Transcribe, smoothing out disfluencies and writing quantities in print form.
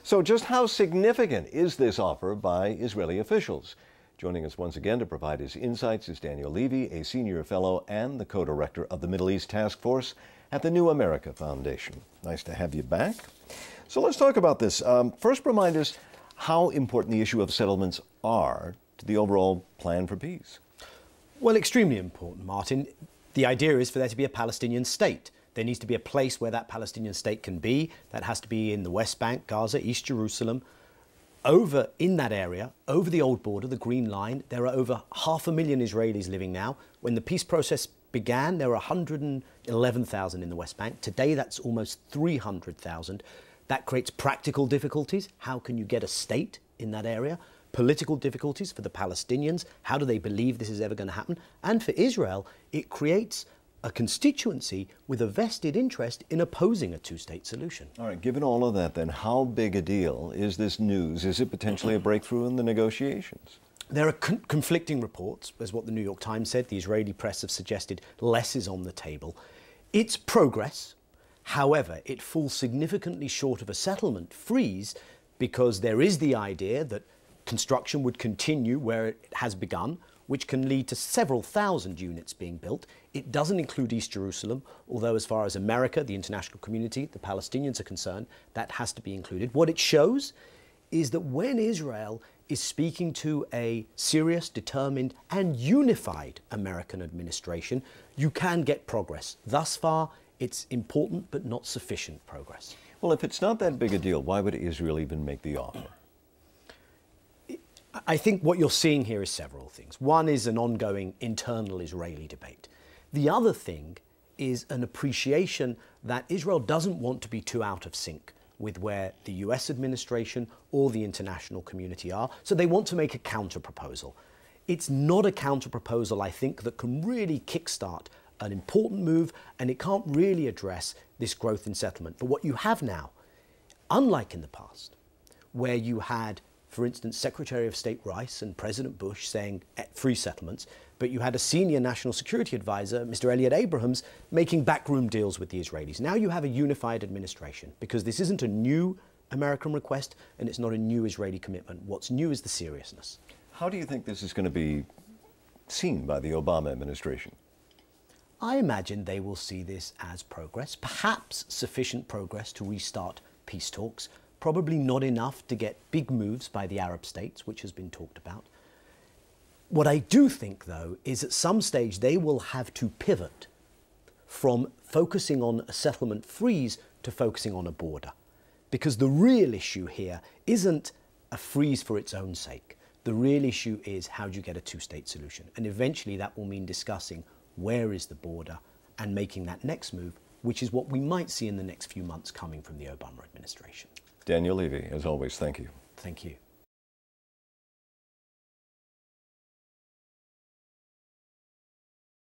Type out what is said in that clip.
So just how significant is this offer by Israeli officials? Joining us once again to provide his insights is Daniel Levy, a senior fellow and the co-director of the Middle East Task Force at the New America Foundation. Nice to have you back. So let's talk about this. First, remind us how important the issue of settlements are to the overall plan for peace. Well, extremely important, Martin. The idea is for there to be a Palestinian state. There needs to be a place where that Palestinian state can be. That has to be in the West Bank, Gaza, East Jerusalem. Over in that area, over the old border, the Green Line, there are over 500,000 Israelis living now. When the peace process began, there were 111,000 in the West Bank. Today, that's almost 300,000. That creates practical difficulties. How can you get a state in that area? Political difficulties for the Palestinians. How do they believe this is ever going to happen? And for Israel, it creates a constituency with a vested interest in opposing a two-state solution. All right, given all of that, then, how big a deal is this news? Is it potentially a breakthrough in the negotiations? There are conflicting reports, as what the New York Times said. The Israeli press have suggested less is on the table. It's progress. However, it falls significantly short of a settlement freeze because there is the idea that construction would continue where it has begun, which can lead to several thousand units being built. It doesn't include East Jerusalem, although as far as America, the international community, the Palestinians are concerned, that has to be included. What it shows is that when Israel is speaking to a serious, determined and unified American administration, you can get progress. Thus far, it's important but not sufficient progress. Well, if it's not that big a deal, why would Israel even make the offer? I think what you're seeing here is several things. One is an ongoing internal Israeli debate. The other thing is an appreciation that Israel doesn't want to be too out of sync with where the US administration or the international community are, so they want to make a counter-proposal. It's not a counter-proposal, I think, that can really kickstart an important move, and it can't really address this growth in settlement. But what you have now, unlike in the past, where you had, for instance, Secretary of State Rice and President Bush saying free settlements, but you had a senior national security advisor, Mr. Elliot Abrahams, making backroom deals with the Israelis. Now you have a unified administration because this isn't a new American request and it's not a new Israeli commitment. What's new is the seriousness. How do you think this is going to be seen by the Obama administration? I imagine they will see this as progress, perhaps sufficient progress to restart peace talks. Probably not enough to get big moves by the Arab states, which has been talked about. What I do think, though, is at some stage they will have to pivot from focusing on a settlement freeze to focusing on a border. Because the real issue here isn't a freeze for its own sake. The real issue is how do you get a two-state solution? And eventually that will mean discussing where is the border and making that next move, which is what we might see in the next few months coming from the Obama administration. Daniel Levy, as always, thank you. Thank you.